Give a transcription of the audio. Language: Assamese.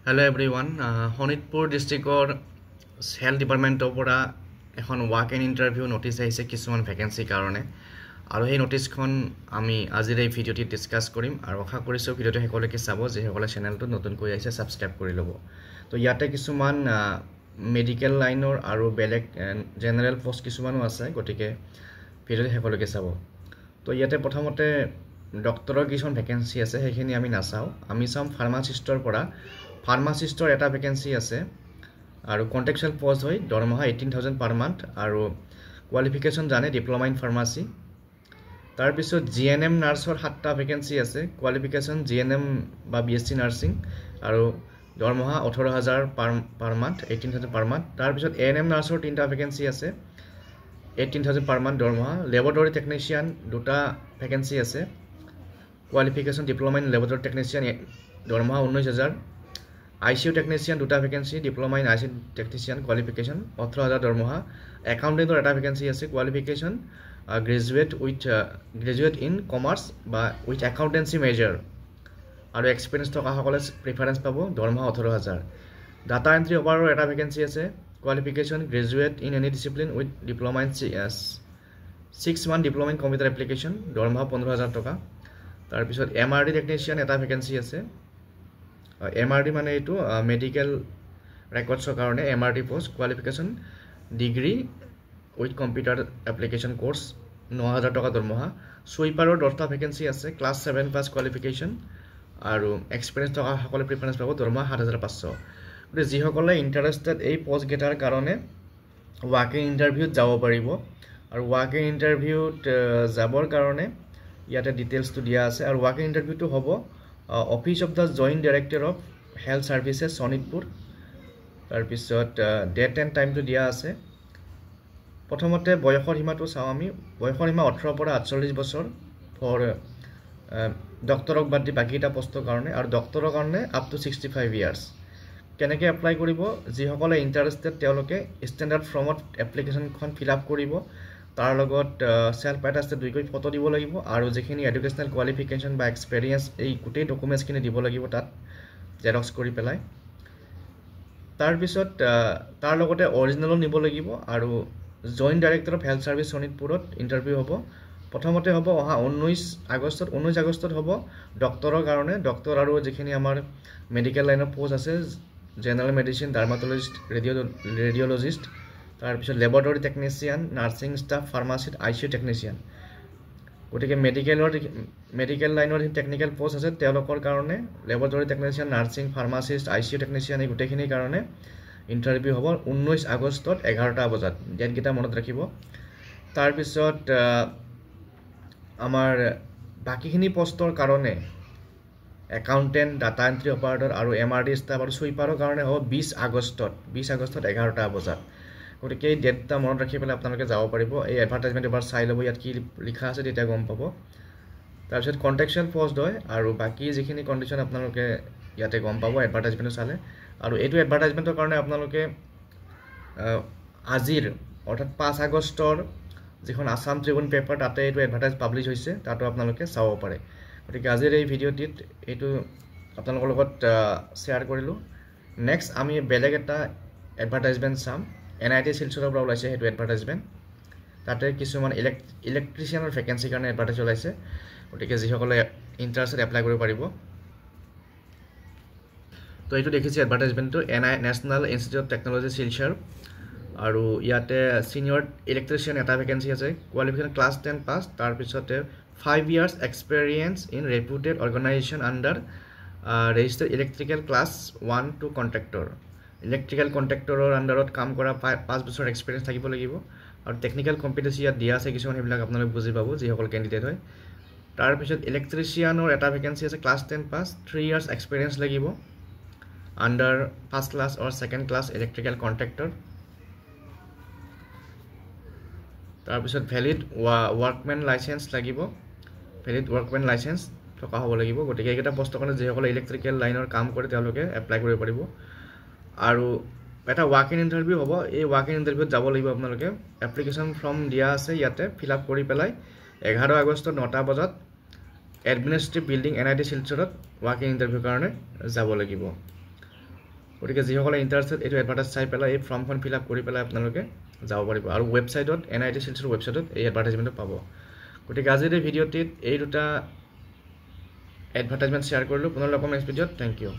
Hello everyone. Honitpur districtor health department opora ekhon walk in interview notice aise kisuman vacancy karone aru hei notice khon ami ajir ei video ti discuss korim aru akha korisu video to hekoleke sabo je hekole channel to notun koi aise subscribe kori lobo to yate kisuman medical line or aru belek general post kisumano ase gotike video to hekoleke sabo to yate prothomote doctor kison vacancy ase hekhini ami nasao ami sam pharmacist or pora ফাৰ্মাচিষ্টৰ এটা ভেকেন্সি আছে আৰু কন্ট্ৰেকচুৱেল পোষ্ট হয় দৰমহা 18000 পাৰ মান্থ আৰু কোৱালিফিকেশন জানে ডিপ্লোমা ইন ফাৰ্মাসি তাৰ পিছত জিএনএম নাৰ্ছৰ 7টা ভেকেন্সি আছে কোৱালিফিকেশন জিএনএম বা বিএসসি নাৰ্ছিং আৰু দৰমহা 18000 পাৰ মান্থ 18000 পাৰ মান্থ তাৰ পিছত এএনএম নাৰ্ছৰ 3টা ভেকেন্সি আছে 18000 পাৰ মান্থ দৰমহা লেবৰেটৰী টেকনিশিয়ান 2টা ভেকেন্সি আছে qualification diploma in laboratory technician দৰমহা 19000 ICU technician 2টা vacancy diploma in ICU technician qualification 18000 দৰমহা accountant এটা vacancy আছে qualification graduate in commerce বা with accountancy major আৰু experience থকা সকলে preference পাব দৰমহা 18000 data entry operator এটা vacancy আছে qualification graduate in any discipline with diploma in 6 month diploma in computer application দৰমহা 15000 টকা তাৰ পিছত MRD technician এটা vacancy আছে MRD মানে এটো মেডিকেল ৰেকৰ্ডছৰ কাৰণে MRD post qualification degree with computer application course 9000 টকা দৰমহা সুইপাৰৰ 10টা ভেকেন্সি আছে ক্লাছ 7 পাস কোৱালিফিকেশন আৰু এক্সপেৰিয়েন্স থকা সকলে প্ৰিফাৰেন্স পাব দৰমহা 7500 গতে যি সকলে ইন্টাৰেষ্টেড এই পোষ্ট গেটাৰ কাৰণে ৱাকিং ইন্টাৰভিউত যাব পাৰিব আৰু ৱাকিং ইন্টাৰভিউত যাবৰ কাৰণে ইয়াতে ডিটেইলছটো দিয়া আছে আৰু ৱাকিং ইন্টাৰভিউটো হ'ব Office of the Joint Director of Health Services Sonitpur তাৰ পিছত ডেট এণ্ড টাইমটো দিয়া আছে প্ৰথমতে বয়সৰ সীমাটো চাও আমি বয়সৰ সীমা 18 পৰা 48 বছৰ ফৰ ডক্টৰক বাদ দি বাকিটা পোষ্টৰ কাৰণে আৰু ডক্টৰৰ কাৰণে আপ টু 65 ইয়াৰ্স কেনেকৈ এপ্লাই কৰিব যি সকলে ইন্টাৰেষ্টেড তেওঁলোকে ষ্টেণ্ডাৰ্ড ফৰ্মত এপ্লিকেশনখন ফিল আপ কৰিব তাৰ লগত সেলফ অ্যাটাস্টেড দুইকৈ ফটো দিব লাগিব আৰু যেখিনি এডুকেশনাল কোৱালিফিকেশন বা এক্সপেৰিয়েন্স এই গুটেই ডকুমেন্টছ খিনি দিব লাগিব তাত জেৰক্স কৰি পেলাই তাৰ পিছত তাৰ লগতে অৰিজিনালও নিব লাগিব আৰু joint director of health service শোণিতপুৰত ইন্টাৰভিউ হ'ব প্ৰথমতে হ'ব অহা 19 আগষ্টত হ'ব ডক্টৰৰ কাৰণে ডক্টৰ আৰু যেখিনি আমাৰ মেডিকেল লাইনৰ পোষ্ট আছে জেনাৰেল মেডিচিন ডাৰ্মাটলজিষ্ট ৰেডিঅলজিষ্ট তাৰ পিছত laboratory technician nursing staff pharmacist ICU technician গটিকে মেডিকেল লাইনৰ টেকনিক্যাল পোষ্ট আছে তেওঁলোকৰ কাৰণে laboratory technician nursing pharmacist ICU technician এই গুটেখিনি কাৰণে ইন্টাৰভিউ হ'ব 19 আগষ্টত 11টা বজাত ডেট গিটা মনত ৰাখিব তাৰ পিছত আমাৰ বাকিখিনি পোষ্টৰ কাৰণে একাউন্টেন্ট ডাটা এন্ট্ৰি অপাৰেটৰ আৰু MRD ষ্টাফ আৰু সুইপাৰৰ কাৰণে হ'ব 20 আগষ্টত 11টা বজাত গতিকে এই ডেটটা মনত ৰাখি পেলাই আপোনালোকে যাব পাৰিব এই এডভাৰটাইজমেন্ট এবাৰ চাই ল'ব ইয়াত কি লিখা আছে তেতিয়া গম পাব তাৰ পিছত কন্ট্ৰেকচুৱেল পোষ্ট হয় আৰু বাকি যিখিনি কন্ডিশন আপোনালোকে ইয়াতে গম পাব এডভাৰটাইজমেন্ট চালে আৰু এইটো এডভাৰটাইজমেন্টৰ কাৰণে আপোনালোকে আজিৰ অৰ্থাৎ 5 আগষ্টৰ যিখন আসাম ট্ৰিবিউন পেপাৰ তাতে এইটো এডভাৰটাইজ পাবলিশ হৈছে তাতো আপোনালোকে চাব পাৰে গতিকে আজিৰ এই ভিডিঅ'টিত এইটো আপোনালোকৰ লগত শেয়াৰ কৰিলো নেক্সট আমি বেলেগ এটা এডভাৰটাইজমেন্ট চাম NIT শিলচৰৰ পৰা ওলাইছে হেতু এডভাৰটাইজমেন্ট তাতে কিছুমান ইলেক্ট্ৰিচিয়ানৰ ভেকেন্সি কাৰণে এডভাৰটাইজ ওলাইছে গতিকে যি সকলে ইন্টাৰেষ্টেড এপ্লাই কৰিব পাৰিব তো এইটো দেখিছে এডভাৰটাইজমেন্টটো national institute of technology Silchar আৰু ইয়াতে সিনিয়ৰ ইলেক্ট্ৰিচিয়ান এটা ভেকেন্সি আছে কোৱালিফিকেশন ক্লাছ 10 পাস তাৰ পিছতে 5 years experience in reputed organisation under registered electrical class 1 two contractor electrical কন্ট্ৰাক্টৰৰ আন্ডাৰত কাম কৰা 5 বছৰ এক্সপেৰিয়েন্স থাকিব লাগিব আৰু টেকনিক্যাল কম্পিটেন্সি ইয়াত দিয়া আছে কিছুমান হেবিলাক আপোনালোকে বুজি পাব যি সকল ক্যান্ডিডেট হয় তাৰ পিছত ইলেক্ট্ৰিচিয়ানৰ এটা ভেকেন্সি আছে ক্লাছ 10 পাস 3 ইয়াৰ্স এক্সপেৰিয়েন্স লাগিব আন্ডাৰ ফাৰ্স্ট ক্লাছ অৰ সেকেন্ড ক্লাছ ইলেক্ট্ৰিকেল কন্ট্ৰাক্টৰ তাৰ পিছত ভ্যালিড ওয়াৰ্কম্যান লাইসেন্স লাগিব ভ্যালিড ওয়াৰ্কম্যান লাইসেন্স থকা হ'ব লাগিব গতিকে এইটা পোষ্টৰ কাৰণে যি সকল ইলেক্ট্ৰিকেল লাইনৰ কাম কৰে তেওঁলোকে এপ্লাই কৰিব পাৰিব আৰু এটা ওয়াক ইন ইন্টাৰভিউ হ'ব এই ওয়াক ইন ইন্টাৰভিউত যাব লাগিব আপোনালোকে এপ্লিকেশন ফৰ্ম দিয়া আছে ইয়াতে ফিল আপ কৰি পেলাই 11 আগষ্টত 9টা বজাত এডমিনিষ্ট্ৰেটিভ বিল্ডিং NIT শিলচৰত ওয়াক ইন ইন্টাৰভিউ কাৰণে যাব লাগিব গতিকে যিসকলে ইণ্টাৰেষ্টেড এইটো এডভাৰটাইজ চাই পেলাই এই ফৰ্মখন ফিল আপ কৰি পেলাই আপোনালোকে যাব পাৰিব আৰু ৱেবছাইটত NIT চিলছৰ ৱেবছাইটত এই এডভাৰটাইজমেণ্টটো পাব গতিকে আজিৰ এই ভিডিঅ'টিত এই দুটা এডভাৰটাইজমেণ্ট শ্বেয়াৰ কৰিলোঁ পুনৰ লগ পাম নেক্সট ভিডিঅ'ত থেংক ইউ